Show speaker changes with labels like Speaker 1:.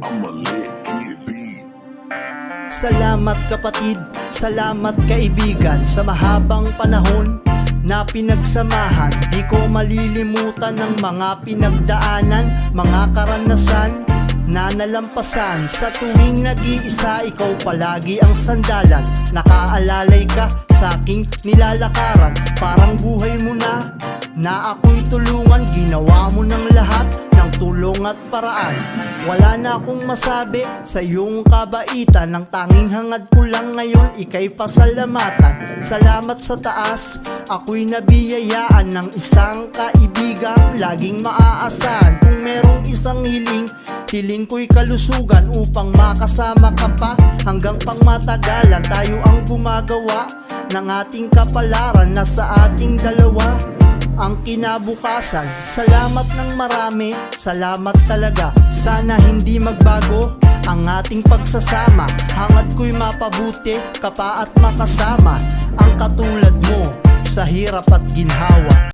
Speaker 1: I'ma let it be.
Speaker 2: Salamat kapatid, salamat kaibigan sa mahabang panahon na pinagsamahan. Di ko malilimutan ng mga pinagdaanan, mga karanasan na nalampasan. Sa tuwing nag-iisa, ikaw palagi ang sandalan. Nakaalalay ka sa aking nilalakaran. Parang buhay mo na ako'y tulungan. Ginawa mo ng lahat ng tulong at paraan. Wala na akong masabi sa iyong kabaitan. Ang tanging hangad ko lang ngayon, ika'y pasalamatan. Salamat sa taas, ako'y nabiyayaan ng isang kaibigang laging maaasahan. Kung merong isang hiling ko'y kalusugan upang makasama ka pa hanggang pangmatagalan. Tayo ang gumagawa ng ating kapalaran na sa ating dalawa ang kinabukasan. Salamat ng marami, salamat talaga. Sana hindi magbago ang ating pagsasama. Hangad ko'y mapabuti ka pa at makasama ang katulad mo sa hirap at ginhawa.